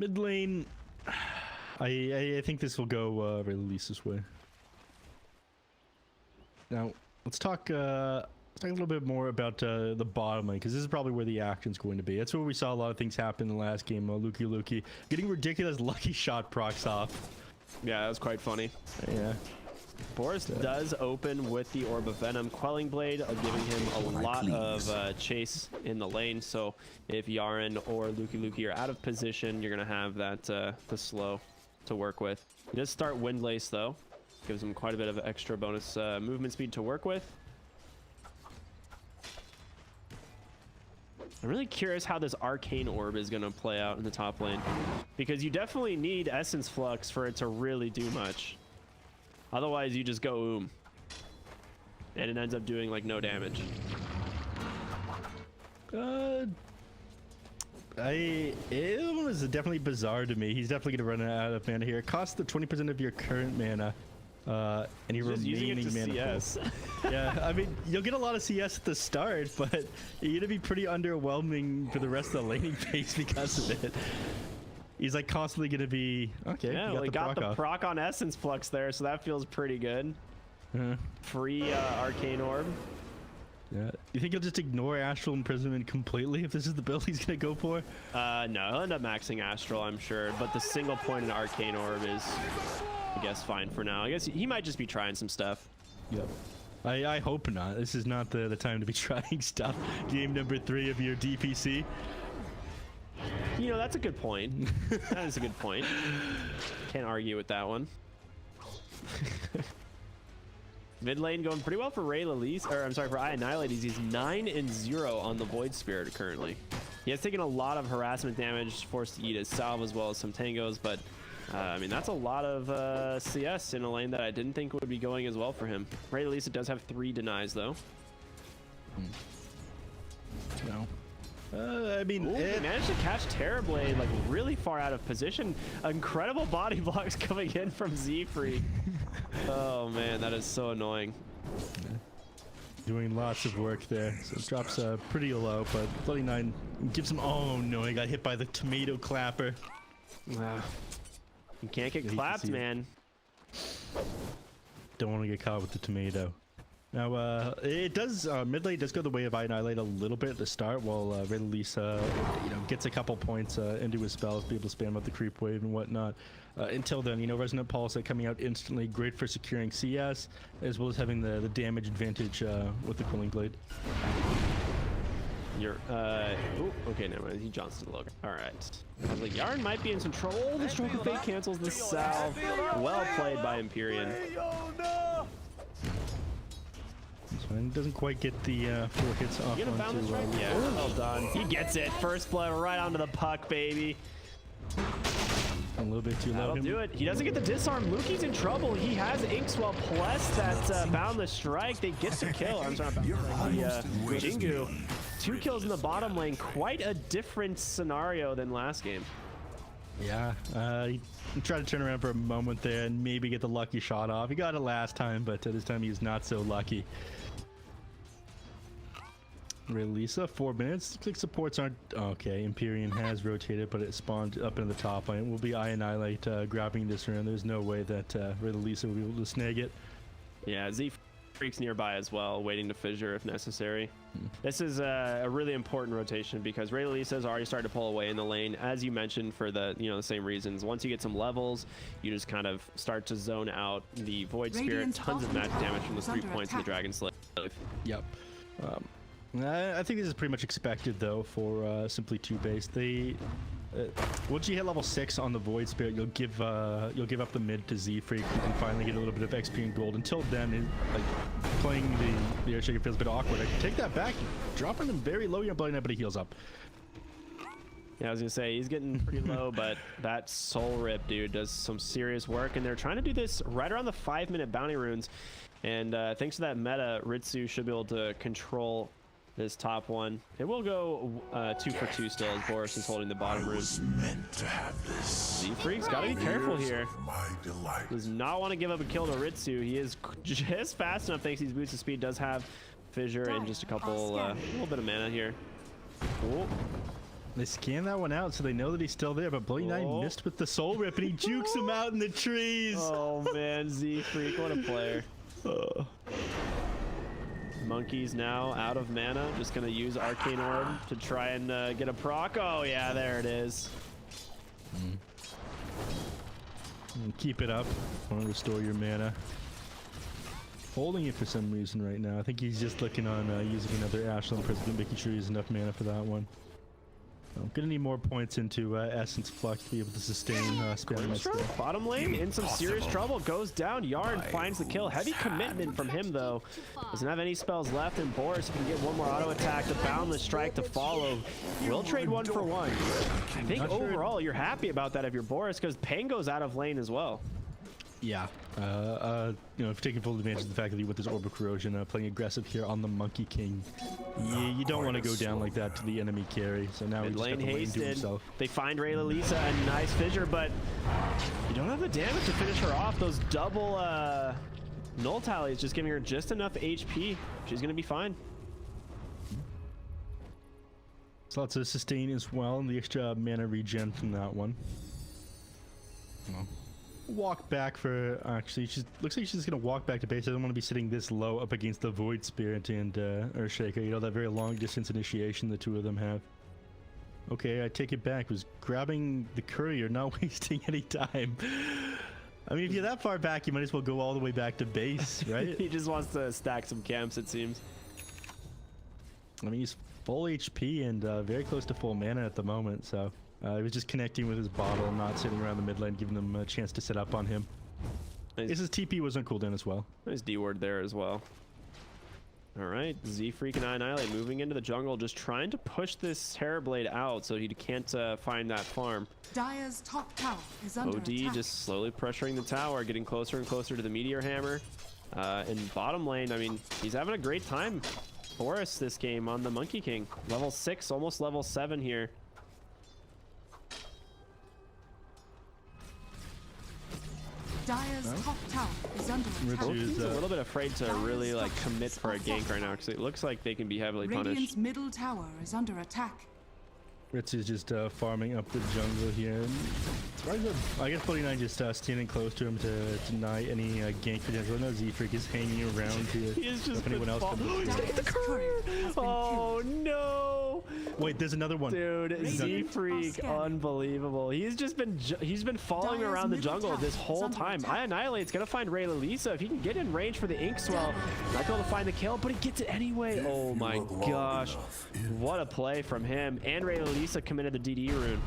Mid lane, I think this will go Release's way. Now, let's talk a little bit more about the bottom lane, because this is probably where the action's going to be. That's where we saw a lot of things happen in the last game. Luki getting ridiculous lucky shot procs off. Yeah, that was quite funny. Yeah. Boris does open with the Orb of Venom. Quelling Blade giving him a lot of chase in the lane. So if Yaren or Luki are out of position, you're going to have that the slow to work with. He does start Windlace, though. Gives him quite a bit of extra bonus movement speed to work with. I'm really curious how this Arcane Orb is going to play out in the top lane, because you definitely need Essence Flux for it to really do much. Otherwise, you just go and it ends up doing like no damage. It was definitely bizarre to me. He's definitely gonna run out of mana here. It costs the 20% of your current mana, any remaining mana. CS. Yeah, I mean, you'll get a lot of CS at the start, but you're gonna be pretty underwhelming for the rest of the laning phase because of it. He's like constantly gonna be okay. Yeah, well, he got the proc on Essence Flux there, so that feels pretty good. Free Arcane Orb. Yeah. You think he'll just ignore Astral Imprisonment completely if this is the build he's gonna go for? No, he'll end up maxing Astral, I'm sure. But the single point in Arcane Orb is, I guess, fine for now. I guess he might just be trying some stuff. Yep. I hope not. This is not the time to be trying stuff. Game number 3 of your DPC. You know, that's a good point. That is a good point. Can't argue with that one. Mid lane going pretty well for Ray Lilise, or I'm sorry, for iAnnihilate. He's 9-0 on the Void Spirit currently. He has taken a lot of harassment damage, forced to eat his salve as well as some tangos, but I mean, that's a lot of CS in a lane that I didn't think would be going as well for him. Ray Lilise does have 3 denies though. No. I mean, he managed to catch Terrorblade like really far out of position. Incredible body blocks coming in from Z-Free. Oh man, that is so annoying. Doing lots of work there. So it drops pretty low, but 39 gives him. Oh no, he got hit by the tomato clapper. Wow. You can't get clapped, man. Don't want to get caught with the tomato. Now, it does, mid lane does go the way of iAnnihilate a little bit at the start, while Release, gets a couple points into his spells, be able to spam up the creep wave and whatnot. Until then, Resonant Pulse coming out instantly, great for securing CS, as well as having the damage advantage with the Quelling Blade. You're, okay, never mind. He Johnston the Logan. All right. I was like, Yarn might be in some trouble. Oh, the Stroke of Fate cancels the salve. Well played by Empyrean. And doesn't quite get the 4 hits off onto yeah, well done. He gets it. First blood right onto the puck, baby. A little bit too low. That'll do it. He doesn't get the disarm. Luki's in trouble. He has Inkswell plus that Boundless Strike. They get the kill. I'm sorry, Jingu. 2 kills in the bottom lane. Quite a different scenario than last game. Yeah, he tried to turn around for a moment there and maybe get the lucky shot off. He got it last time, but this time he was not so lucky. Releasa, 4 minutes. Click supports aren't okay. Empyrean has rotated, but it spawned up in the top lane. Will be iAnnihilate grabbing this round. There's no way that Releasa will be able to snag it. Yeah, Z Freak's nearby as well, waiting to fissure if necessary. This is a really important rotation because Ray Lisa's already started to pull away in the lane, as you mentioned, for the the same reasons. Once you get some levels, you just kind of start to zone out the Void Spirit. Tons of magic damage from the 3 points in the Dragon Slave. Yep. I think this is pretty much expected though for Simply Toobased. They once you hit level 6 on the Void Spirit, you'll give up the mid to Z-Freak. You can finally get a little bit of XP and gold. Until then, playing the Earthshaker feels a bit awkward. I can take that back, dropping them very low. You're blowing up, but he heals up. Yeah, I was gonna say he's getting pretty low, but that Soul Rip dude does some serious work, and they're trying to do this right around the 5-minute bounty runes. And thanks to that meta, Ritsu should be able to control this top one. It will go 2 for 2 still as Boris is holding the bottom room. Z-Freak's got to be careful here. Does not want to give up a kill to Ritsu. He is just fast enough thanks to these boosts of speed. Does have fissure and just a couple, little bit of mana here. Cool. They scan that one out so they know that he's still there, but Bloody Nine missed with the Soul Rip and he jukes him out in the trees. Oh man, Z Freak, what a player. Monkey's now out of mana, just gonna use Arcane Orb to try and get a proc. Oh yeah, there it is. Keep it up. Want to restore your mana. Holding it for some reason right now. I think he's just looking on using another Ashland President, making sure he has enough mana for that one. Gonna need more points into Essence Flux to be able to sustain spamming. Bottom lane in some serious trouble. Goes down. Yarn finds the kill. Heavy commitment from him though. Doesn't have any spells left. And Boris, if he can get one more auto attack, the Boundless Strike to follow. Will trade 1 for 1. I think overall you're happy about that if you're Boris, because Pain goes out of lane as well. Yeah, you know, taking full advantage of the fact that he with his Orb of Corrosion playing aggressive here on the Monkey King. You don't want to go down like that to the enemy carry. So now he just lane got the lane to hasted. himself. They find Raylalisa, a nice fissure, but you don't have the damage to finish her off. Those double null tallies just giving her just enough HP. She's gonna be fine. So lots of sustain as well, and the extra mana regen from that one. Well, walk back for actually looks like she's gonna walk back to base. I don't want to be sitting this low up against the Void Spirit and Earthshaker. You know, that very long distance initiation the two of them have. Okay, I take it back. Was grabbing the courier, not wasting any time. I mean, if you're that far back, you might as well go all the way back to base, right? He just wants to stack some camps, it seems. I mean, he's full HP and very close to full mana at the moment, so he was just connecting with his bottle, not sitting around the mid lane, giving them a chance to set up on him. Nice. His TP was on cooldown as well. Nice D-word there as well. All right, Z Freak and Annihilate moving into the jungle, just trying to push this Terrorblade out so he can't find that farm. Dire's top tower is under OD attack. just slowly pressuring the tower, getting closer and closer to the Meteor Hammer. In bottom lane, I mean, he's having a great time. Boris this game on the Monkey King. Level 6, almost level 7 here. Dire's top tower is under attack. He's a little bit afraid to really like commit for a gank right now because it looks like they can be heavily Radiant's punished. middle tower is under attack. Ritz is just farming up the jungle here. I guess 49 just standing close to him to deny any gank potential. No, Z-Freak is hanging around here. He is just if anyone else comes. He's gonna get the courier. Oh no! Wait, there's another one. Dude, Z-Freak, unbelievable. He's been following around the jungle this whole time. Annihilate's gonna find Raylalisa. If he can get in range for the Inkswell, not able to find the kill, but he gets it anyway. Oh my gosh. What a play from him. And Raylalisa committed the DD rune.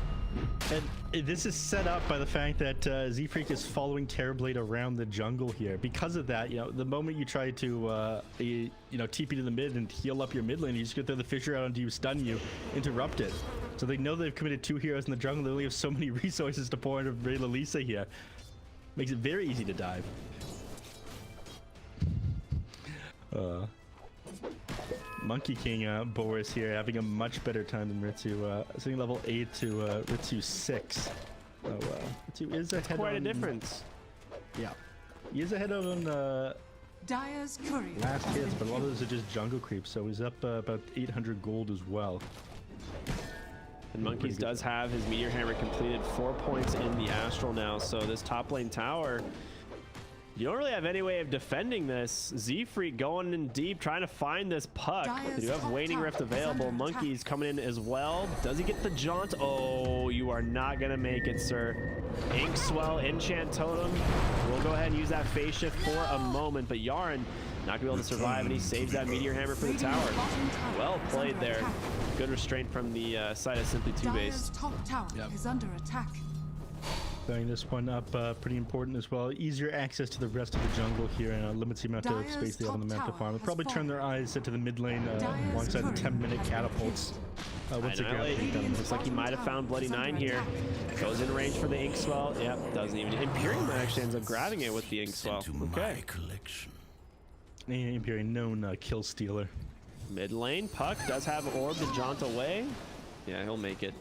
And this is set up by the fact that Z-Freak is following Terrorblade around the jungle here. Because of that, you know, the moment you try to, you know, TP to the mid and heal up your mid lane, you just get throw the fissure out onto you, stun you, interrupt it. So they know they've committed 2 heroes in the jungle. They only have so many resources to pour into Raylalisa here. Makes it very easy to dive. Monkey King Boris here having a much better time than Ritsu, sitting level 8 to Ritsu 6. So Ritsu is ahead. Quite a difference. Yeah, he is ahead of on Dire's courier last hits, but a lot of those are just jungle creeps. So he's up about 800 gold as well. And Monkeys does have his Meteor Hammer completed, 4 points in the Astral now. So this top lane tower, you don't really have any way of defending this. Z-Freak going in deep, trying to find this puck. They do have Waning Rift available. Monkeys coming in as well. Does he get the jaunt? Oh, you are not going to make it, sir. Inkswell, Enchant Totem. We'll go ahead and use that phase shift for a moment, but Yarn not going to be able to survive, and he saves that Meteor Hammer for the tower. Well played there. Good restraint from the side of Simply Toobased. Dire's top tower is under attack. Setting this one up pretty important as well. Easier access to the rest of the jungle here and limits the amount of space they have on the map to farm. They'll probably turn their eyes to the mid lane alongside the 10-minute catapults. Once again, looks like he might have found Bloody Nine here. Goes in range for the Inkswell. Yep, doesn't even. Imperium actually ends up grabbing it with the Inkswell. Okay. Imperium, known kill stealer. Mid lane, Puck does have Orb to jaunt away. Yeah, he'll make it.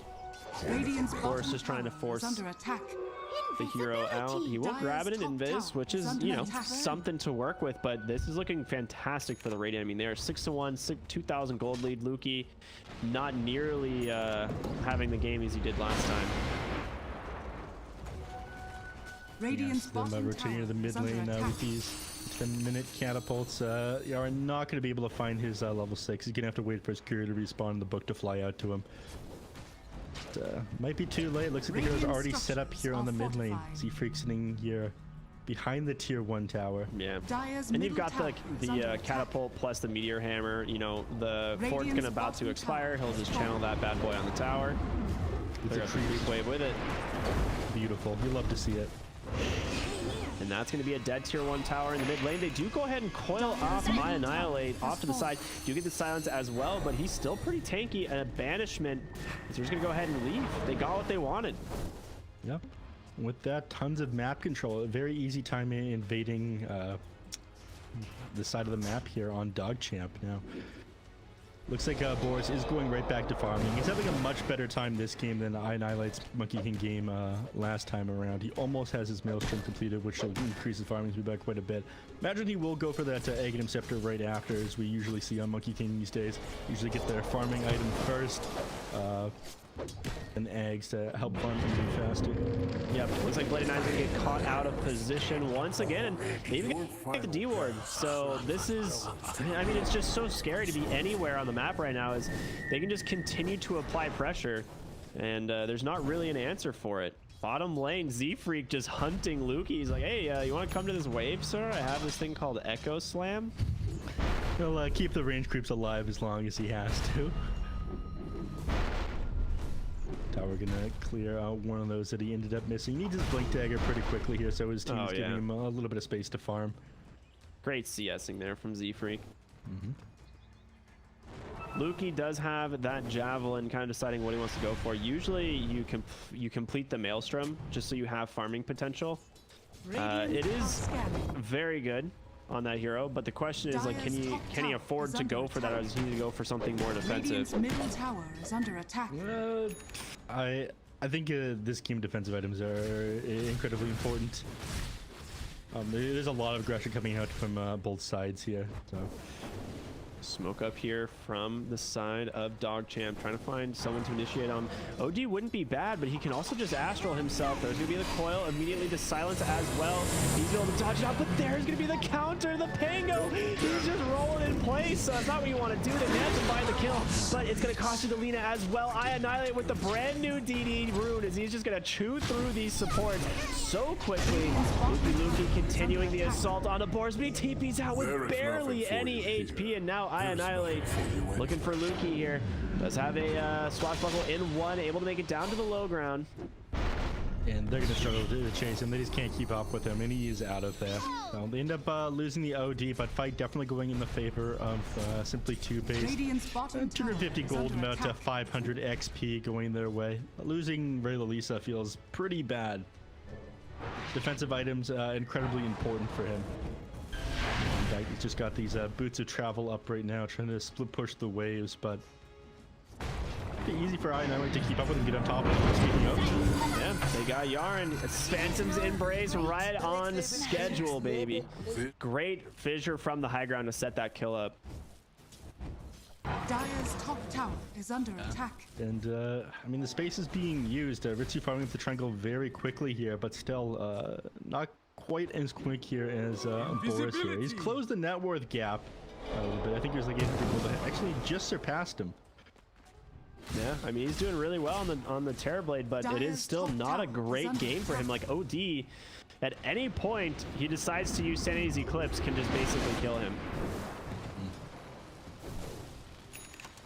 Radiant's Boris just trying to force under attack. the hero out. He will grab it in Invis, which is, you know, something to work with, but this is looking fantastic for the Radiant. I mean, they're 6-1, 2,000 gold lead. Lukey not nearly having the game as he did last time. Radiant's bottom returning to the mid lane with these 10-minute catapults. You are not going to be able to find his level 6. He's going to have to wait for his courier to respawn and the book to fly out to him. Might be too late. Looks like the hero's already set up here on the mid lane. Z-Freak sitting here behind the tier 1 tower. Yeah, and you've got the catapult plus the meteor hammer. You know, the fort's gonna about to expire. He'll just channel that bad boy on the tower. Clear up the creep wave with it. Beautiful. You love to see it. And that's going to be a dead tier 1 tower in the mid lane. They do go ahead and coil off my Annihilate off to the side. Do get the silence as well, but he's still pretty tanky. And a banishment. So he's going to go ahead and leave. They got what they wanted. Yep. With that, tons of map control. A very easy time invading the side of the map here on DogChamp now. Looks like Boris is going right back to farming. He's having a much better time this game than Annihilate's Monkey King game last time around. He almost has his Maelstrom completed, which will increase his farming speed by quite a bit. Imagine he will go for that Aghanim Scepter right after, as we usually see on Monkey King these days. Usually get their farming item first, and eggs to help farm even faster. Yep, looks like Bloody Nine's gonna get caught out of position once again, and maybe get the D-Ward. So this is, I mean, it's just so scary to be anywhere on the map right now, as they can just continue to apply pressure, and there's not really an answer for it. Bottom lane, Z-Freak just hunting Lukey. He's like, hey, you want to come to this wave, sir? I have this thing called Echo Slam. He'll keep the range creeps alive as long as he has to. Tower gonna clear out one of those that he ended up missing. He needs his Blink Dagger pretty quickly here, so his team's giving him a little bit of space to farm. Great CSing there from Z-Freak. Lukey does have that Javelin, kind of deciding what he wants to go for. Usually you complete the Maelstrom just so you have farming potential. It is very good on that hero, but the question is, like, can he afford to go for that, or does he need to go for something more defensive? Middle tower is under attack. I think this game defensive items are incredibly important. There's a lot of aggression coming out from both sides here. So Smoke up here from the side of DogChamp, trying to find someone to initiate on. OD wouldn't be bad, but he can also just Astral himself. There's going to be the coil, immediately the silence as well. He's able to dodge it out, but there's going to be the counter, the Pango. He's just rolling in place, so that's not what you want to do. They managed to find the kill, but it's going to cost you the Lina as well. I Annihilate with the brand new DD rune, as he's just going to chew through these supports so quickly. Lukey continuing the assault on the boards, but he TP's out with barely any HP, and now I Annihilate looking for Lukey here. Does have a swashbuckle in one, able to make it down to the low ground. And they're going to struggle to chase him. They just can't keep up with him, and he is out of there. So they end up losing the OD, but fight definitely going in the favor of simply Toobased. 250 gold, about 500 XP going their way. Losing Ray Lalisa feels pretty bad. Defensive items incredibly important for him. He's just got these boots of travel up right now, trying to split push the waves, but it'd be easy for Annihilate to keep up with and get on top of him. Speaking of, yeah, they got Yarn. Phantom's Embrace right on schedule, baby. Great fissure from the high ground to set that kill up. Dire's top tower is under attack. And I mean, the space is being used. Ritsu farming up the triangle very quickly here, but still not quite as quick here as Boris here. He's closed the net worth gap a little bit. I think there's like 800 gold. Actually just surpassed him. Yeah, I mean, he's doing really well on the Terrorblade, but it is still not a great game for him. Like, OD, at any point he decides to use Sanity's Eclipse, can just basically kill him.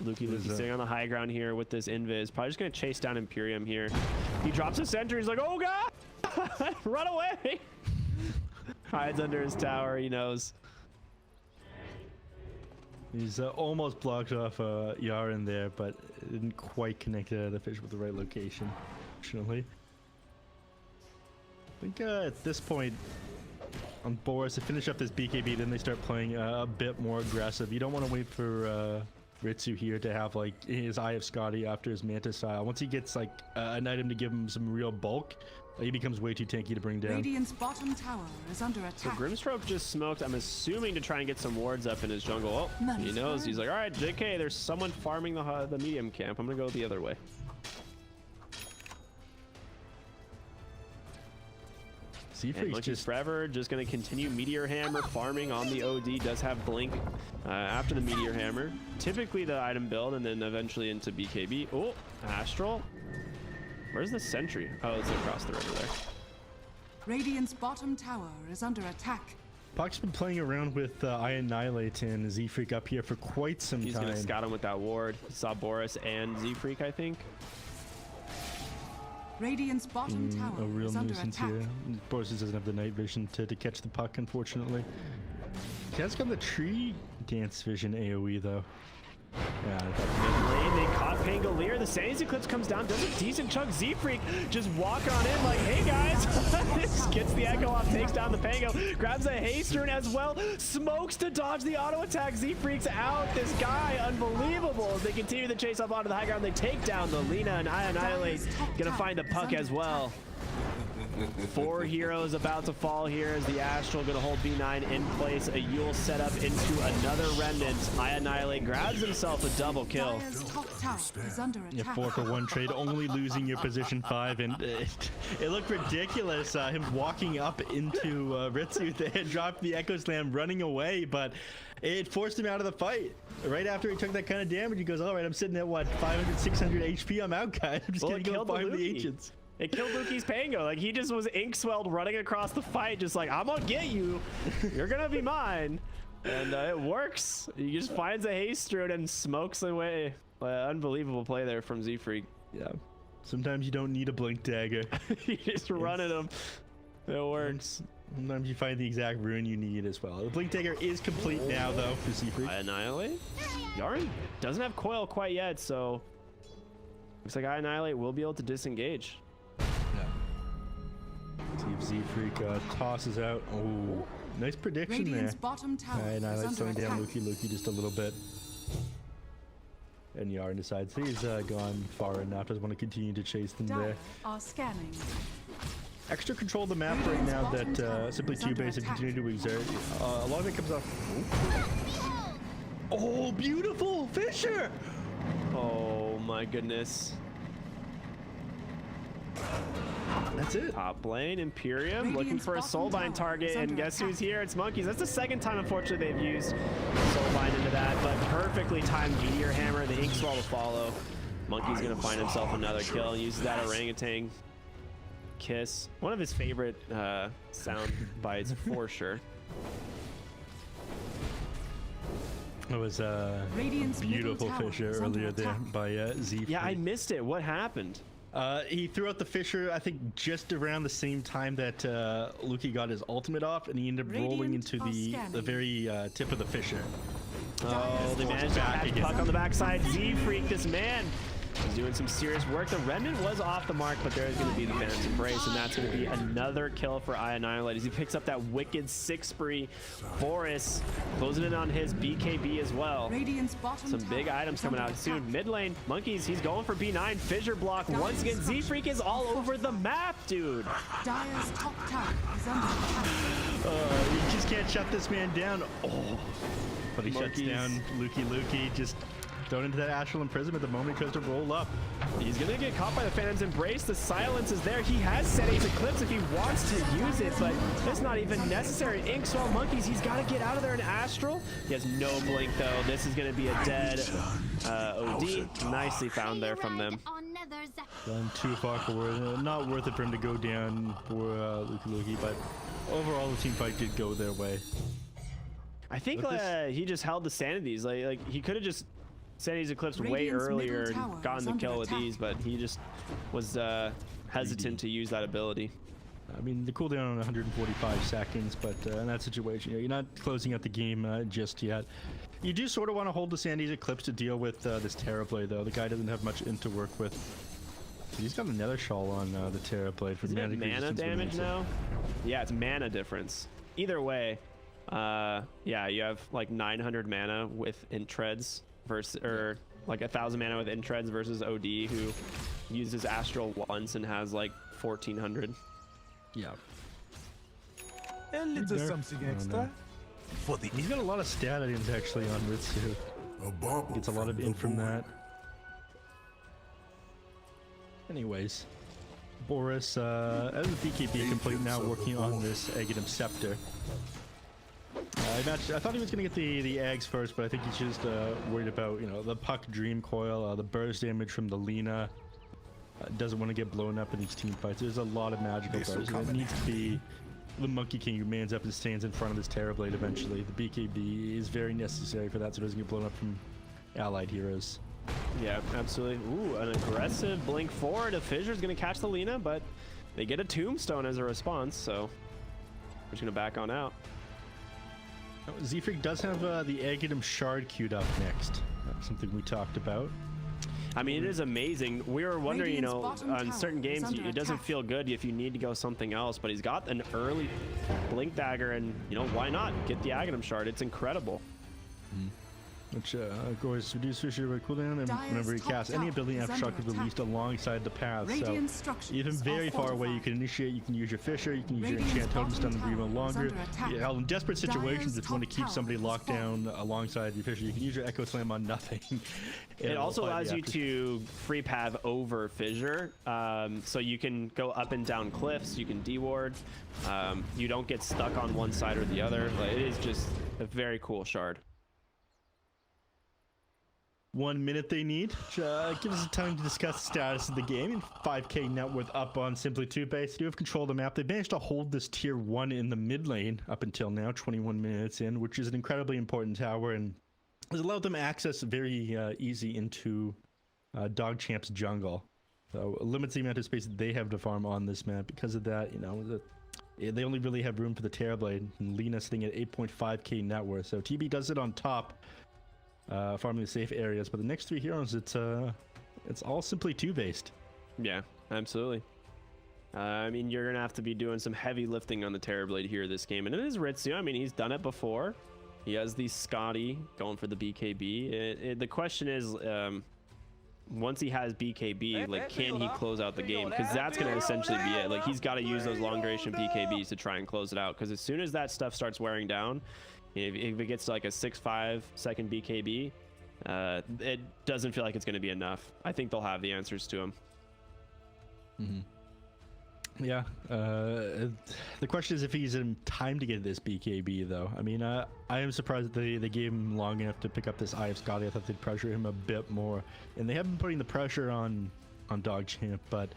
Lukey staying on the high ground here with this Invis. Probably just going to chase down Imperium here. He drops a sentry. He's like, oh god! Run away! Hides under his tower, he knows. He's almost blocked off Yaren there, but didn't quite connect the fish with the right location, fortunately. I think at this point on Boris to finish up this BKB, then they start playing a bit more aggressive. You don't want to wait for Ritsu here to have like his Eye of Scotty after his Manta style. Once he gets like an item to give him some real bulk, he becomes way too tanky to bring down. Radiant's bottom tower is under So attack. Grimstroke just smoked, I'm assuming, to try and get some wards up in his jungle. Oh, he knows. He's like, all right, JK, there's someone farming the medium camp. I'm going to go the other way. And Seafreak's Monkey's forever just going to continue Meteor Hammer farming on the OD. Does have Blink after the Meteor Hammer. Typically the item build and then eventually into BKB. Oh, Astral. Where's the sentry? Oh, it's across the river there. Radiant's bottom tower is under attack. Puck's been playing around with I Annihilate and Z-Freak up here for quite some He's time. going to scout him with that ward. He saw Boris and Z-Freak, I think. Radiant's bottom tower A real is under nuisance attack. here. Boris doesn't have the night vision to catch the puck, unfortunately. He has got the tree dance vision AoE though. Yeah, Lane, they caught Pangolier. The Sandy's Eclipse comes down, does a decent chunk. Z-Freak just walk on in like, hey guys. Just gets the Echo off, takes down the Pango, grabs a Haste Rune as well, smokes to dodge the auto attack. Z-Freak's out. This guy, unbelievable. As they continue the chase up onto the high ground, they take down the Lina and I Annihilate. Gonna find the puck as well. 4 heroes about to fall here as the Astral gonna hold B9 in place. A Yule set up into another Remnant. I Annihilate grabs himself a double kill. Dire's top tower is under yeah, attack. 4-for-1 trade, only losing your position 5, and it looked ridiculous. Him walking up into Ritsu there, dropped the Echo Slam, running away, but it forced him out of the fight. Right after he took that kind of damage, he goes, all right, I'm sitting at what, 500, 600 HP, I'm out, guys. I'm just Well, gonna it go killed the farm the Luki. ancients. It killed Luki's Pango. Like, he just was ink swelled running across the fight, just like, I'm gonna get you. You're gonna be mine. And it works. He just finds a Haste Rune and smokes away. Unbelievable play there from Z-Freak. Yeah. Sometimes you don't need a blink dagger. You just run at him. It works. Sometimes you find the exact rune you need as well. The blink dagger is complete now though for Z-Freak. I Annihilate? Yarn doesn't have coil quite yet, so looks like I Annihilate will be able to disengage. See if Z-Freak tosses out. Oh, nice prediction Radiant's there. bottom tower Alright, now is let's under slowing down attack. Luki just a little bit. And Yarn decides he's gone far enough, doesn't want to continue to chase them Dire there. are scanning. Extra control of the map right Radiant's now bottom that tower Simply is under Toobased and attack. continue to exert. A lot of it comes off. Oh, beautiful Fisher! Oh my goodness. That's it. Top lane, Imperium, looking Radiant's for a bottom Soulbind tower target, is and under guess who's attack. here? It's Monkeys. That's the second time, unfortunately, they've used Soulbind into that, but perfectly timed Meteor Hammer, the Ink Swell to follow. Monkey's gonna find himself another kill and uses that orangutan kiss. One of his favorite sound bites for sure. It was a Radiant's middle beautiful tower Fisher is under earlier there attack. by Z-Freak. Yeah, I missed it. What happened? He threw out the Fisher, I think, just around the same time that Luki got his ultimate off, and he ended up rolling Radiant into are the scanning. very tip of the Fisher. Oh, they managed to back catch again. Puck on the backside. Z-Freak, this man is doing some serious work. The Remnant was off the mark, but there is going to be the Phantom's Embrace, and that's going to be another kill for I Annihilate as he picks up that wicked 6 spree. Boris closing in on his BKB as well. Radiant's bottom Some big tower items is coming under out soon. attack. Mid lane, Monkeys, he's going for B9. Fissure block once again. Z-Freak is all over the map, dude. Dire's top tower is under attack. You just can't shut this man down. Oh, but he shuts Monkeys. down Luki, just thrown into that Astral Imprisonment the moment he tries to roll up. He's gonna get caught by the Phantom's Embrace. The silence is there. He has set Ace Eclipse if he wants to use it, but it's not even necessary. Inkswell Monkeys, he's got to get out of there in Astral. He has no blink though. This is gonna be a dead OD. Nicely found there from them. Gone too far forward. Not worth it for him to go down for Luki, but overall the team fight did go their way. I think Look this- he just held the Sanities. Like he could have just Sanity's Eclipse way Radiant's middle earlier tower and gotten is the under kill with attack. these, but he just was hesitant to use that ability. I mean, the cooldown on 145 seconds, but in that situation, you're not closing out the game just yet. You do sort of want to hold the Sandy's Eclipse to deal with this Terrorblade, though. The guy doesn't have much in to work with. He's got another shawl on the Terrorblade for Is it magic mana resistance damage when now? Yeah, it's mana difference. Either way, yeah, you have like 900 mana with Treads versus, or like 1,000 mana with Intreads versus OD, who uses Astral once and has like 1,400. Yeah. A little something extra for the. He's got a lot of stat items actually on Ritsu. Gets a lot of in from that. Anyways, Boris, as a BKB complete now working on this Aghanim Scepter. I thought he was going to get the eggs first, but I think he's just worried about, you know, the Puck Dream Coil, the burst damage from the Lina. Doesn't want to get blown up in these team fights. There's a lot of magical bursts. It needs to be the Monkey King who mans up and stands in front of this Terrorblade eventually. The BKB is very necessary for that so it doesn't get blown up from allied heroes. Yeah, absolutely. Ooh, an aggressive blink forward. A Fissure's going to catch the Lina, but they get a Tombstone as a response, so we're just going to back on out. Z-Freak does have the Aghanim Shard queued up next. Something we talked about. I mean, it is amazing. We were wondering, you know, on certain games, it doesn't feel good if you need to go something else, but he's got an early Blink Dagger, and, you know, why not get the Aghanim Shard? It's incredible. Which, of course, reduce Fissure by cooldown, and whenever he casts any ability after shock is released alongside the path. So, even very far away, you can initiate, you can use your Fissure, you can use your Enchant Totem Stun for even longer. Yeah, in desperate situations, if you want to keep somebody locked down alongside your Fissure, you can use your Echo Slam on nothing. It also allows you to free path over Fissure, so you can go up and down cliffs, you can deward, you don't get stuck on one side or the other. Like, it is just a very cool shard. 1 minute they need. Gives us time to discuss the status of the game. And 5k net worth up on Simply Toobased. They do have control of the map. They managed to hold this tier 1 in the mid lane up until now, 21 minutes in, which is an incredibly important tower and has allowed them access very easy into DogChamp's jungle. So it limits the amount of space that they have to farm on this map. Because of that, you know, they only really have room for the Terrorblade. And Lina sitting at 8.5k net worth. So TB does it on top. Farming the safe areas, but the next 3 heroes, it's all Simply Toobased. Yeah, absolutely. I mean, you're gonna have to be doing some heavy lifting on the Terrorblade here this game, and it is Ritsu. I mean, he's done it before. He has the Scotty going for the BKB. The question is, once he has BKB, like, can he close out the game? Because that's gonna essentially be it. Like, he's got to use those long duration BKBs to try and close it out. Because as soon as that stuff starts wearing down, if it gets to like a 6-5 second BKB, it doesn't feel like it's going to be enough. I think they'll have the answers to him. Yeah. The question is if he's in time to get this BKB, though. I mean, I am surprised that they gave him long enough to pick up this Eye of Scotty. I thought they'd pressure him a bit more. And they have been putting the pressure on DogChamp, but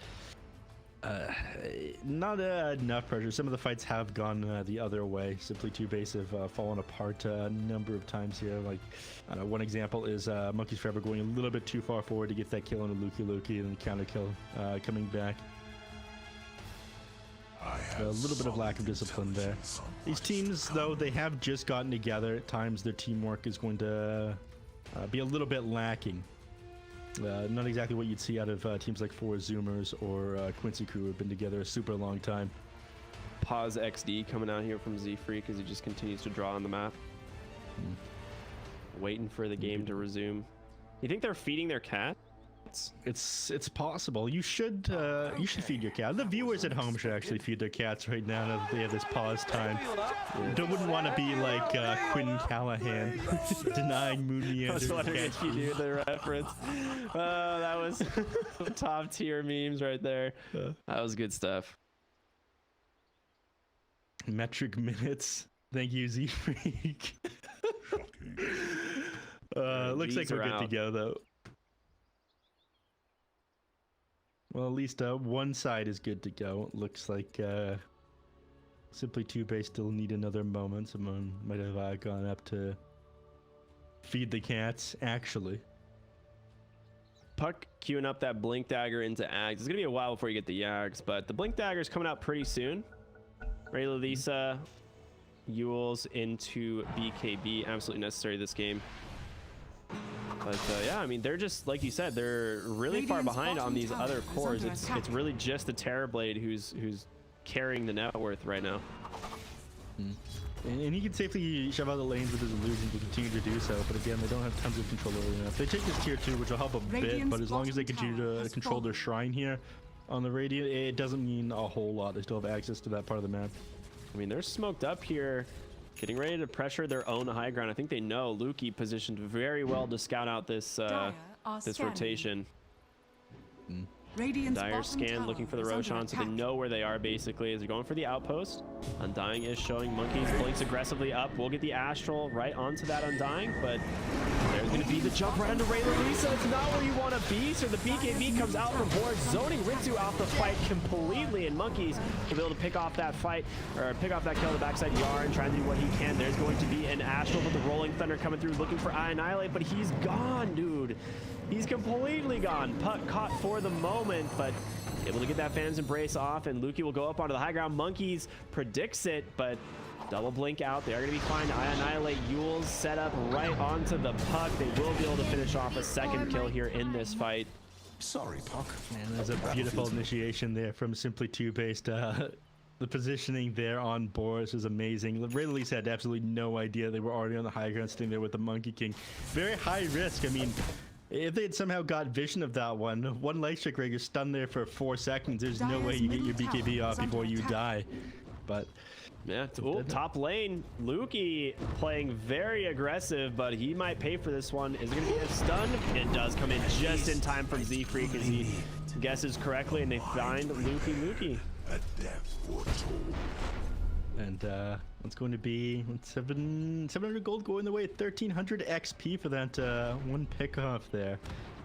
not enough pressure. Some of the fights have gone the other way. Simply Toobased have fallen apart a number of times here. Like, one example is Monkeys Forever going a little bit too far forward to get that kill on a Luki and the counter kill coming back. A little bit of lack of discipline there. These teams, though, they have just gotten together. At times, their teamwork is going to be a little bit lacking. Not exactly what you'd see out of teams like 4 Zoomers or Quincy Crew, who have been together a super long time. Pause XD coming out here from Z-Freak as he just continues to draw on the map. Waiting for the game to resume. You think they're feeding their cat? It's possible. You should feed your cat. The viewers at home should actually feed their cats right now that they have this pause time. Wouldn't want to be like Quinn Callahan denying Mooney. I was wondering if you knew the reference. That was top tier memes right there. That was good stuff. Metric minutes. Thank you, Z-Freak. Looks like we're good to go though. Well, at least one side is good to go. It looks like Simply Toobased still need another moment. Someone might have gone up to feed the cats, actually. Puck queuing up that Blink Dagger into Ags. It's going to be a while before you get the Ags, but the Blink Dagger is coming out pretty soon. Ray Lisa, Yules into BKB. Absolutely necessary this game. But yeah, I mean, they're just, like you said, they're really far behind on these other cores. It's really just the Terrorblade who's carrying the net worth right now. And he can safely shove out the lanes with his illusions and continue to do so, but again, they don't have tons of control over enough. They take this tier 2, which will help a bit, but as long as they continue to control their shrine here on the Radiant, it doesn't mean a whole lot. They still have access to that part of the map. I mean, they're smoked up here, getting ready to pressure their own high ground. I think they know Lukey positioned very well to scout out this this rotation. Dire scan looking for the Roshan, so they know where they are basically as they're going for the outpost. Undying is showing Monkeys, blinks aggressively up. We'll get the Astral right onto that Undying, but there's going to be the jump right into Lisa. It's not where you want to be, so the BKB comes out from board, zoning Ritsu out the fight completely, and Monkeys will be able to pick off that fight, or pick off that kill on the backside. Yarn trying to do what he can. There's going to be an Astral with the Rolling Thunder coming through, looking for Annihilate, but he's gone, dude. He's completely gone. Puck caught for the moment, but able to get that Phantom's Embrace off, and Lukey will go up onto the high ground. Monkeys predicts it, but double blink out. They are going to be fine. Annihilate Yule's set up right onto the Puck. They will be able to finish off a second kill here in this fight. Sorry, Puck. Man, there's a beautiful initiation there from Simply Toobased. The positioning there on Boris is amazing. Rayleigh had absolutely no idea they were already on the high ground sitting there with the Monkey King. Very high risk. I mean, if they had somehow got vision of that one leg strike rig, you're stunned there for 4 seconds. There's no way you get your BKB off before you die. But yeah, top lane, Lukey playing very aggressive, but he might pay for this one. Is it going to be a stun? It does come in just in time from Z-Freak as he guesses correctly, and they find Lukey. And it's going to be 700 gold going the way, 1300 XP for that one pickoff there.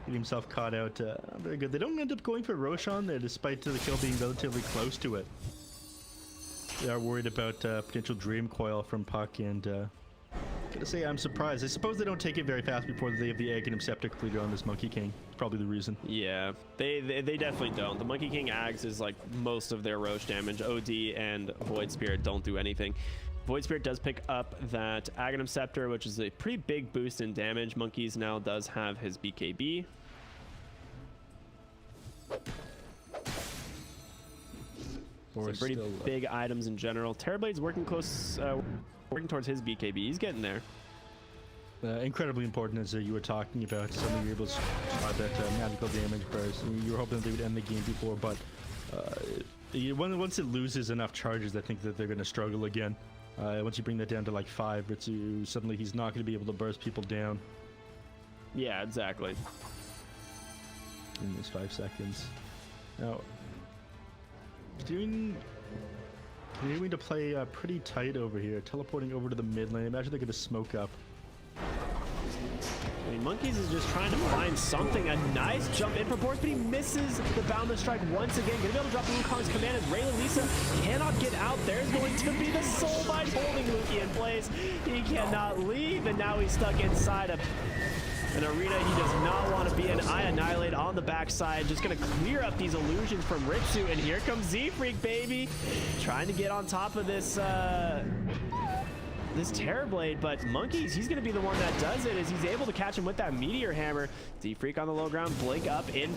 Get himself caught out. Very good. They don't end up going for Roshan there, despite the kill being relatively close to it. They are worried about potential Dream Coil from Puck, and gotta say I'm surprised. I suppose they don't take it very fast before they have the Aghanim Scepter completed on this Monkey King. It's probably the reason. Yeah, they definitely don't. The Monkey King Ags is like most of their Roche damage. OD and Void Spirit don't do anything. Void Spirit does pick up that Aghanim Scepter, which is a pretty big boost in damage. Monkeys now does have his BKB. Some pretty big items in general. Terrorblade's working close, working towards his BKB. He's getting there. Incredibly important, as you were talking about. Suddenly you're able to spot that magical damage burst. You were hoping they would end the game before, but once it loses enough charges, I think that they're going to struggle again. Once you bring that down to like 5, suddenly he's not going to be able to burst people down. Yeah, exactly. In those 5 seconds. Now, continuing to play pretty tight over here, teleporting over to the mid lane. Imagine they're going to smoke up. I mean, Monkeys is just trying to find something. A nice jump in for Boris, but he misses the Boundless Strike once again. Gonna be able to drop the Wukong's command as Lisa cannot get out. There's going to be the Soulbind holding Lukey in place. He cannot leave, and now he's stuck inside of an arena he does not want to be in. Annihilate on the backside, just going to clear up these illusions from Ritsu, and here comes Z-Freak, baby, trying to get on top of this this Terrorblade, but Monkeys, he's going to be the one that does it as he's able to catch him with that Meteor Hammer. Z-Freak on the low ground, blink up in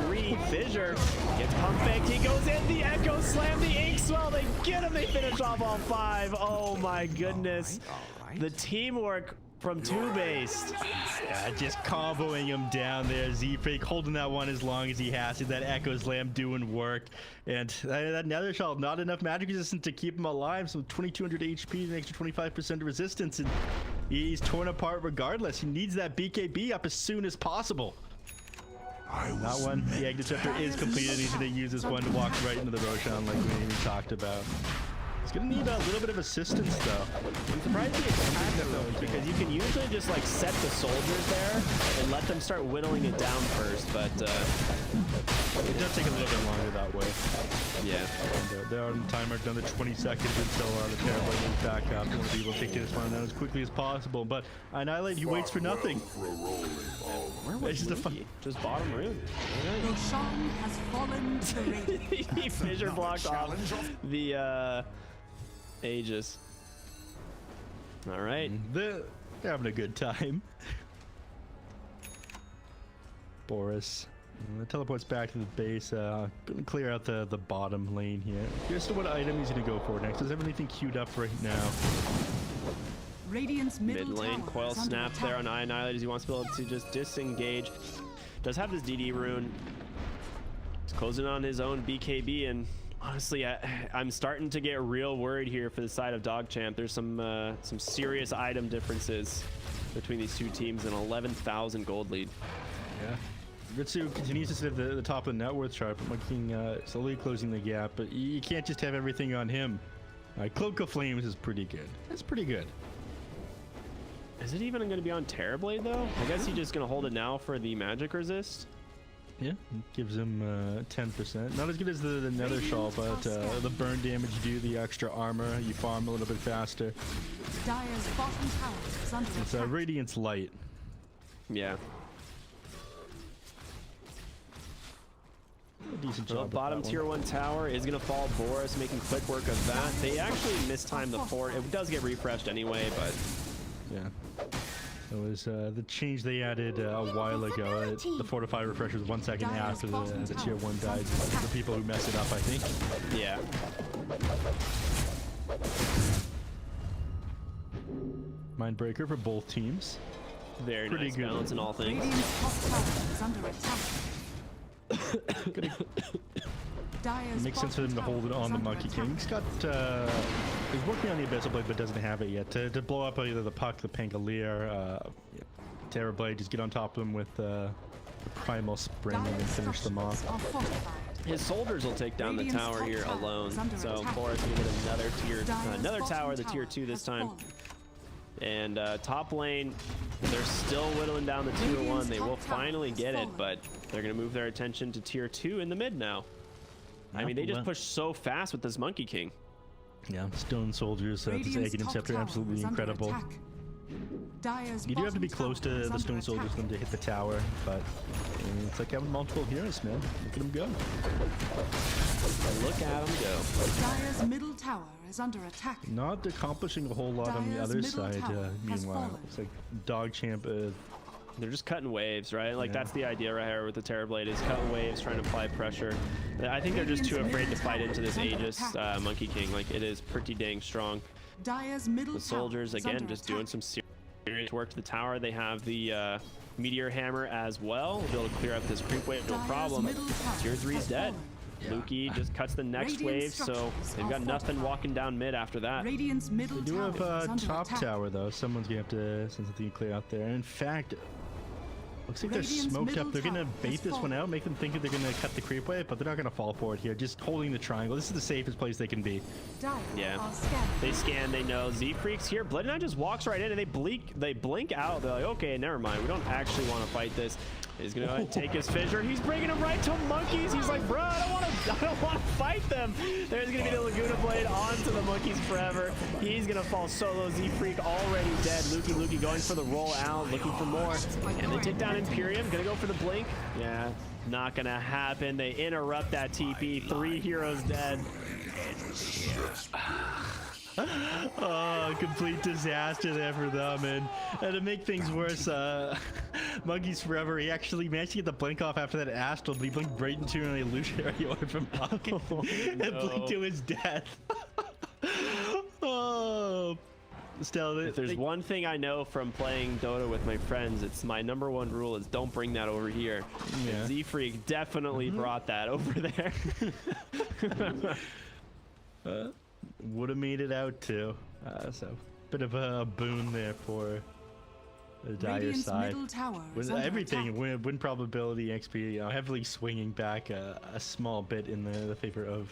3, Fissure gets pump faked, he goes in, the Echo Slam, the Ink Swell, they get him, they finish off all 5. Oh my goodness. All right. The teamwork from Toobased. Yeah, just comboing him down there. Z-Freak holding that one as long as he has to. That Echo Slam doing work. And that Nether Shell, not enough magic resistance to keep him alive. So 2200 HP, an extra 25% resistance. And he's torn apart regardless. He needs that BKB up as soon as possible. That one, the Aghanim Scepter is completed. He's going to use this one to walk right into the Roshan like we even talked about. He's gonna need a little bit of assistance though. I'm surprised he attacked those because you can usually just like set the soldiers there and let them start whittling it down first, but it does take a little bit longer that way. Yeah. And, they're on timer down to 20 seconds until the Terrorblade is back up. You want to be able to take this one down as quickly as possible, but Annihilate, he waits for nothing. Where was he? Just bottom rune. Roshan has fallen to the Radiant. He fissure blocked off the Aegis. All right. They're having a good time. Boris Teleports back to the base. Gonna clear out the bottom lane here. Here's to what item he's gonna go for next. Does everything queued up right now? Radiant's Mid lane, tower coil is under snap there attack. on Annihilators. He wants to be able to just disengage. Does have this DD rune. He's closing on his own BKB, and honestly, I'm starting to get real worried here for the side of DogChamp. There's some serious item differences between these two teams, an 11,000 gold lead. Yeah. Ritsu continues to sit at the top of the net worth chart, but Monkey King slowly closing the gap. But you can't just have everything on him. Cloak of Flames is pretty good. That's pretty good. Is it even going to be on Terrorblade though? I guess he's just going to hold it now for the magic resist. Yeah, gives him 10%. Not as good as the Nether Shawl, but the burn damage you do, the extra armor, you farm a little bit faster. Dire's bottom tower is under It's attack. Radiance Light. Yeah. A decent So job. bottom tier 1 tower is going to fall. Boris making quick work of that. They actually mistimed the fort. It does get refreshed anyway, but Yeah. It was the change they added a while ago. The Fortify refresh was 1 second after the tier 1 died. The people who messed it up, I think. yeah. Mindbreaker for both teams. Very Pretty nice good. balance in all things. Radiant's top tower is under attack. Dire's Makes sense for them to bottom hold it tower on is the under Monkey attack. King. He's got he's working on the Abyssal Blade but doesn't have it yet. To blow up either the Puck, the Pangolier, Terror Blade, just get on top of them with the Primal Spring and then Dire's finish them off. structures are fortified. His soldiers will take down the Radiant's tower top here tower alone. is under So attack. Boris can get Dire's another bottom tower, the tier 2 this has time. fallen. And top lane, they're still whittling down the tier 1. They will Radiant's top finally tower get has it, but they're going to move their attention to tier 2 in the mid now. I mean, they just Well, push so fast with this Monkey King. Yeah, Stone Soldiers, this Radiant's Aghanim top Scepter, tower absolutely is under incredible. attack. Dire's You do have to be bottom close tower to is the under Stone Soldiers attack. for them to hit the tower, but it's like having multiple heroes, man. Look at them go. Look at him go. Dire's middle tower is under attack. Not accomplishing a whole lot on the Dire's other middle side, tower has meanwhile. fallen. It's like DogChamp, They're just cutting waves, right? Like, Yeah. that's the idea right here with the Terrorblade, is cut waves, trying to apply pressure. I think they're just too afraid to fight into this Aegis Monkey King. Like, it is pretty dang strong. Dire's middle The soldiers, tower is again, under just attack. doing some serious work to the tower. They have the Meteor Hammer as well. They'll be able to clear up this creep wave, no Dire's problem. middle tower Tier 3's has dead. fallen. Lukey just cuts the next Radiant wave, so structures they've are got nothing fortified. walking down mid after that. Radiant's middle they do tower have is under top attack. tower, though. Someone's going to have to send something clear out there. In fact, looks like they're Radiant's smoked middle up. They're going to tower bait has this one fallen. out, make them think that they're going to cut the creep wave, but they're not going to fall for it here. Just holding the triangle. This is the safest place they can be. Dire Yeah. are scanning. They scan, they know. Z-Freaks here. Blood Knight just walks right in and they blink out. They're like, okay, never mind. We don't actually want to fight this. He's gonna take his fissure. He's bringing him right to monkeys. He's like, bro, I don't want to fight them. There's gonna be the Laguna Blade onto the monkeys forever. He's gonna fall solo. Z-Freak already dead. Lukey going for the roll out, looking for more. And they take down Imperium. Gonna go for the blink. Yeah, not gonna happen. They interrupt that TP. 3 heroes dead. Oh, complete disaster there for them. And to make things worse, Monkeys Forever, he actually managed to get the blink off after that Astral, but he blinked right into an illusionary orb from Puck and blinked to his death. Oh, still, If there's one thing I know from playing Dota with my friends, it's my #1 rule is don't bring that over here. Yeah. Z-Freak definitely brought that over there. would have made it out too. So, bit of a boon there for the Dire Radiant's side. middle tower is With under everything, attack. win probability, XP, heavily swinging back a small bit in the favor of.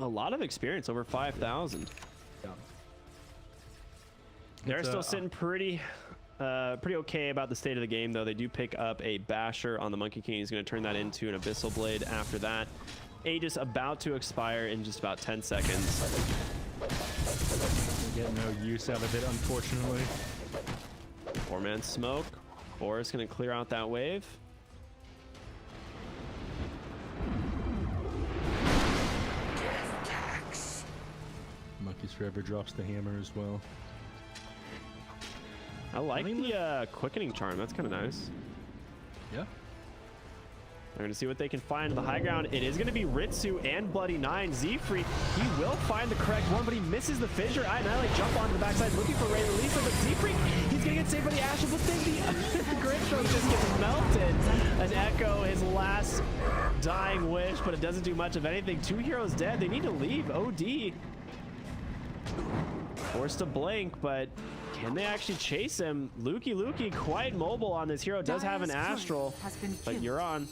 A lot of experience, over 5,000. They're It's, still sitting pretty okay about the state of the game, though. They do pick up a Basher on the Monkey King. He's going to turn that into an Abyssal Blade after that. Aegis about to expire in just about 10 seconds. Get no use out of it, unfortunately. 4-man smoke. Boris going to clear out that wave. Monkeys Forever drops the hammer as well. I like the quickening charm. That's kind of nice. Yeah. They're going to see what they can find on the high ground. It is going to be Ritsu and Bloody Nine. Z-Free, he will find the correct one, but he misses the fissure. Annihilate jump onto the backside looking for Ray Lisa, but Z-Free, he's going to get saved by the Astral, but then the Great Stroke just gets melted. An Echo, his last dying wish, but it doesn't do much of anything. 2 heroes dead. They need to leave. OD forced to blink, but can they actually chase him? Lukey quite mobile on this hero. Does have an Astral, but you're on.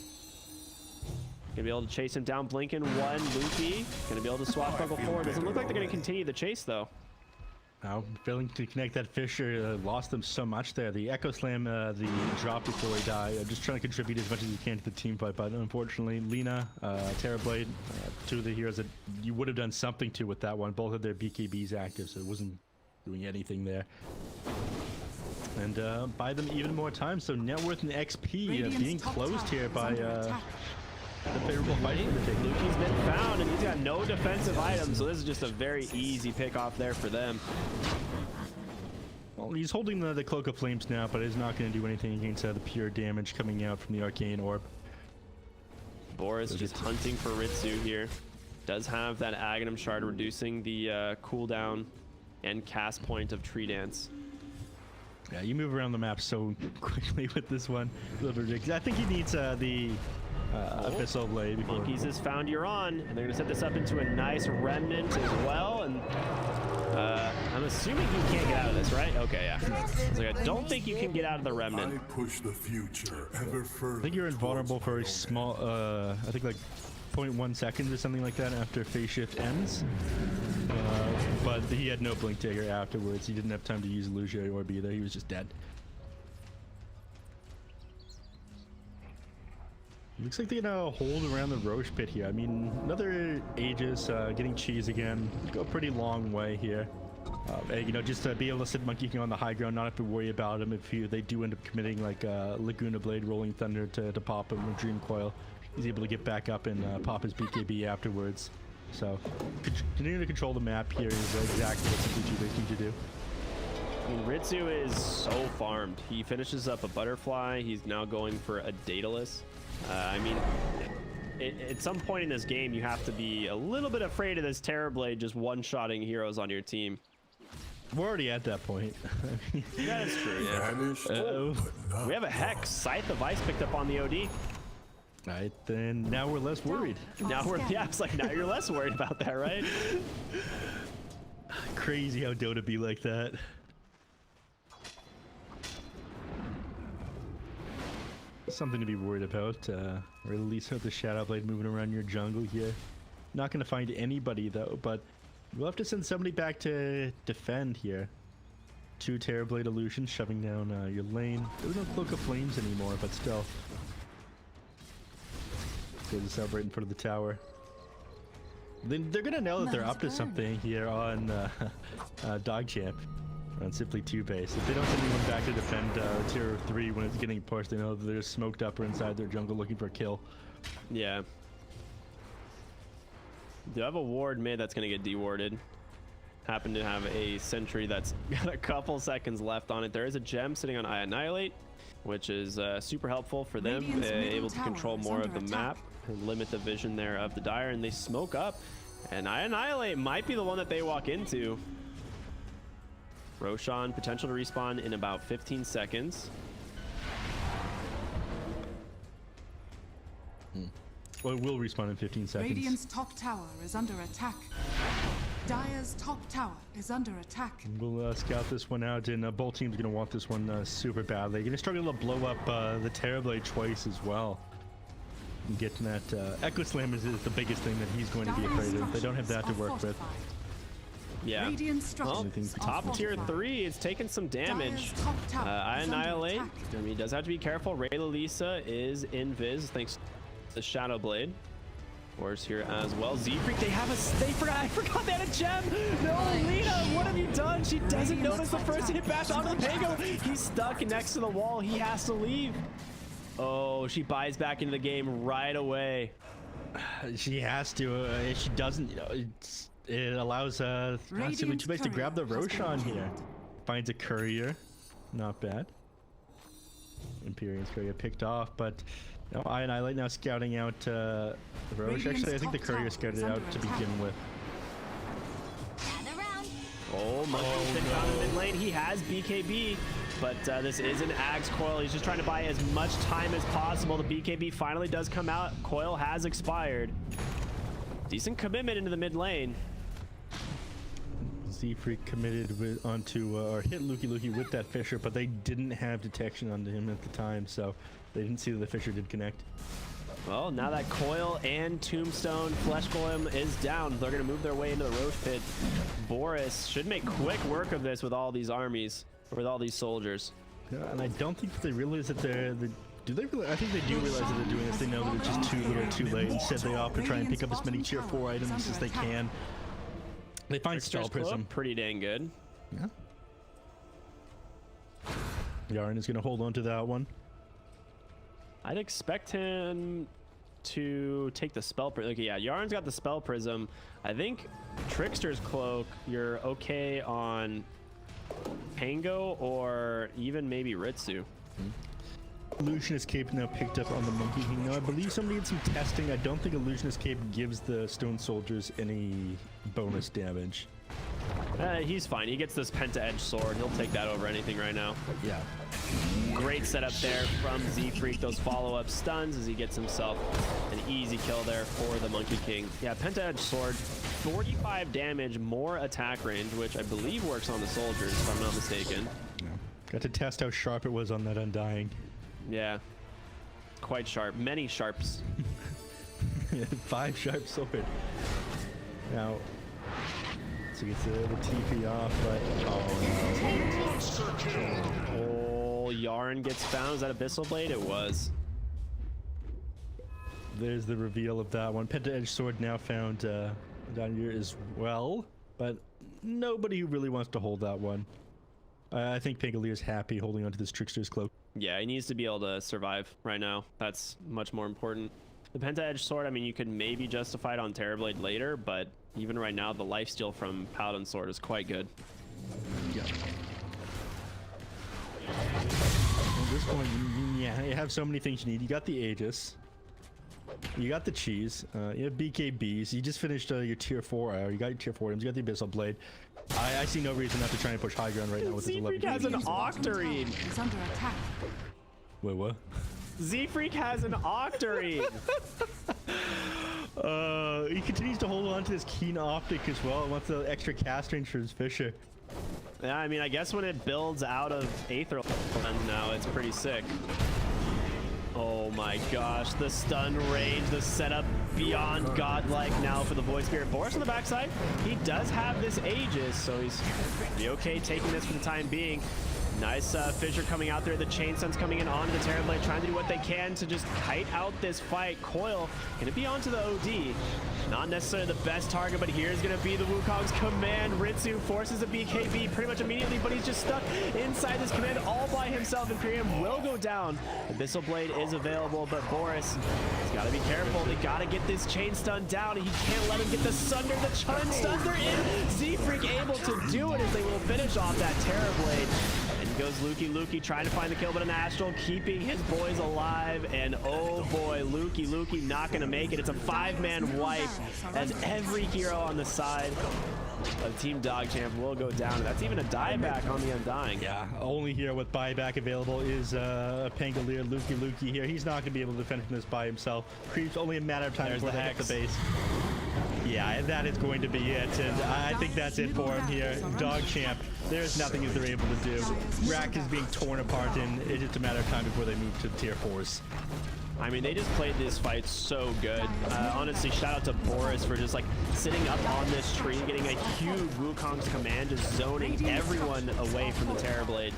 Gonna be able to chase him down, blinking one. Lukey gonna be able to swashbuckle forward. Doesn't look like they're gonna continue the chase though. Now, failing to connect that fissure lost them so much there. The Echo Slam, the drop before he died, just trying to contribute as much as you can to the team fight, but unfortunately, Lina, Terrorblade, 2 of the heroes that you would have done something to with that one. Both of their BKBs active, so it wasn't doing anything there. And buy them even more time, so net worth and XP being closed here by the favorable fighting. Lukey's been found, and he's got no defensive items, so this is just a very easy pick off there for them. Well, he's holding the Cloak of Flames now, but it's not going to do anything against the pure damage coming out from the Arcane Orb. Boris just hunting for Ritsu here. Does have that Aghanim Shard, reducing the cooldown and cast point of Tree Dance. Yeah, you move around the map so quickly with this one. A little bit ridiculous. I think he needs the Abyssal Blade before. Monkeys has found you're on, and they're going to set this up into a nice Remnant as well. And I'm assuming you can't get out of this, right? Okay, yeah. I don't think you can get out of the Remnant. I push the future ever further. I think you're invulnerable for a small, I think like 0.1 seconds or something like that after phase shift ends. But he had no blink dagger afterwards. He didn't have time to use Illusionary Orb either. He was just dead. Looks like they're gonna hold around the Roche pit here. I mean, another Aegis getting cheese again. Go a pretty long way here. And, you know, just to be able to sit Monkey King on the high ground, not have to worry about him if they do end up committing like Laguna Blade, Rolling Thunder to pop him, or Dream Coil. He's able to get back up and pop his BKB afterwards. So, continuing to control the map here is exactly what Simply Toobased need to do. I mean, Ritsu is so farmed. He finishes up a Butterfly. He's now going for a Daedalus. I mean, at some point in this game, you have to be a little bit afraid of this Terrorblade just one-shotting heroes on your team. We're already at that point. That is true, yeah. We have a Hex. Scythe of Ice picked up on the OD. Right, then now we're less worried. Now we're, yeah, it's like now you're less worried about that, right? Crazy how Dota be like that. Something to be worried about, or at least with the Shadow Blade moving around your jungle here. Not going to find anybody though, but we'll have to send somebody back to defend here. 2 Terrorblade Illusions shoving down your lane. There's no Cloak of Flames anymore, but still. There's a celebrate in front of the tower. They're gonna know that they're up to something here on DogChamp, on Simply Toobased. If they don't send anyone back to defend tier 3 when it's getting pushed, they know that they're smoked up or inside their jungle looking for a kill. Yeah. Do have a ward mid that's gonna get dewarded. Happen to have a sentry that's got a couple seconds left on it. There is a gem sitting on Annihilate, which is super helpful for them. They're able to control more of the map and limit the vision there of the Dire, and they smoke up. And Annihilate might be the one that they walk into. Roshan, potential to respawn in about 15 seconds. Well, it will respawn in 15 seconds. Radiant's top tower is under attack. Dire's top tower is under attack. We'll scout this one out, and both teams are going to want this one super badly. They're going to struggle to blow up the Terrorblade twice as well. And getting that Echo Slam is the biggest thing that he's going to be afraid of. They don't have that to work with. Yeah. Well, top tier 3 is taking some damage. Annihilate. I mean, he does have to be careful. Rayla Lisa is invis thanks to the Shadow Blade. Wars here as well. Z-Freak, they have a... I forgot they had a gem! No, Lina, what have you done? She doesn't notice the first hit bash onto the Pango. He's stuck next to the wall. He has to leave. Oh, she buys back into the game right away. She has to. If she doesn't, you know, it allows Simply Toobased to grab the Roshan here. Finds a courier. Not bad. Imperium's courier picked off, but No, I like now scouting out Roche. Actually, I think the courier scouted out to begin with. Oh, Monkey's been found in mid lane. He has BKB, but this is an Axe Coil. He's just trying to buy as much time as possible. The BKB finally does come out. Coil has expired. Decent commitment into the mid lane. Z-Freak committed onto or hit Luki with that Fissure, but they didn't have detection onto him at the time, so they didn't see that the Fissure did connect. Well, now that Coil and Tombstone Flesh Golem is down, they're going to move their way into the Roche Pit. Boris should make quick work of this with all these armies, or with all these soldiers. Yeah, and I don't think that they realize that do they really? I think they do realize that they're doing this. They know that it's just too little too late. Instead, they opt to try and pick up as many tier 4 items as they can. They find Spell Prism. Pretty dang good. Yeah. Yaren is going to hold on to that one. I'd expect him to take the Spell Prism. Okay, yeah, Yarn's got the Spell Prism. I think Trickster's Cloak, you're okay on Pango or even maybe Ritsu. Illusionist Cape now picked up on the Monkey King. Now, I believe somebody did some testing. I don't think Illusionist Cape gives the Stone Soldiers any bonus damage. He's fine. He gets this Penta-Edge Sword. He'll take that over anything right now. Yeah. Great setup there from Z-Freak. Those follow-up stuns as he gets himself an easy kill there for the Monkey King. Yeah, Penta-Edge Sword, 45 damage, more attack range, which I believe works on the soldiers, if I'm not mistaken. Yeah. Got to test how sharp it was on that Undying. Yeah. Quite sharp. Many sharps. 5 sharp sword. Now, so gets the TP off, but oh, Yarn gets found. Is that Abyssal Blade? It was. There's the reveal of that one. Penta-Edge Sword now found down here as well, but nobody really wants to hold that one. I think Pangolier is happy holding onto this Trickster's Cloak. Yeah, he needs to be able to survive right now. That's much more important. The Penta-Edge Sword, I mean, you could maybe justify it on Terrorblade later, but even right now, the lifesteal from Paladin Sword is quite good. Yeah. At this point, yeah, you have so many things you need. You got the Aegis. You got the cheese. You have BKBs. You just finished your tier 4. You got your tier 4 items. You got the Abyssal Blade. I see no reason not to try and push high ground right now with this 11. Z-Freak has an Octarine. Is under attack. Wait, what? Z-Freak has an Octarine. He continues to hold on to this keen optic as well. Wants the extra cast range for his Fissure. Yeah, I mean, I guess when it builds out of Aether now, it's pretty sick. Oh my gosh, the stun range, the setup beyond godlike now for the Void Spirit. Boris on the backside, he does have this Aegis, so he's pretty okay taking this for the time being. Nice Fissure coming out there. The Chain Sun's coming in onto the Terrorblade, trying to do what they can to just kite out this fight. Coil gonna be onto the OD. Not necessarily the best target, but here's gonna be the Wukong's command. Ritsu forces a BKB pretty much immediately, but he's just stuck inside this command all by himself. Imperium will go down. Abyssal Blade is available, but Boris has got to be careful. They got to get this chain stun down. He can't let him get the Sunder. The chain stuns are in. Z-Freak able to do it as they will finish off that Terrorblade. And goes Luki trying to find the kill, but an Astral keeping his boys alive. And oh boy, Luki not going to make it. It's a 5-man wipe as every hero on the side of Team DogChamp will go down. And that's even a dieback on the Undying. Yeah, only here with buyback available is Pangolier. Luki here. He's not going to be able to defend from this by himself. Creeps only a matter of time There's before the they hit Hex. the base. Yeah, that is going to be it, and I think that's it for him here. DogChamp, there's nothing that they're able to do. Rack is being torn apart, and it's just a matter of time before they move to tier 4s. I mean, they just played this fight so good. Honestly, shout out to Boris for just like sitting up on this tree, getting a huge Wukong's command, just zoning everyone away from the Terrorblade.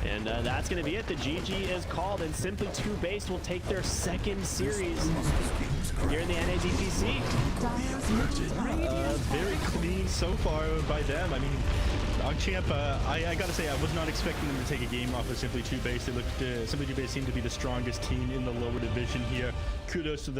And that's going to be it. The GG is called, and Simply Toobased will take their second series here in the NADPC. Very clean so far by them. I mean, DogChamp, I gotta say, I was not expecting them to take a game off of Simply Toobased. They looked, Simply Toobased seemed to be the strongest team in the lower division here. Kudos to them.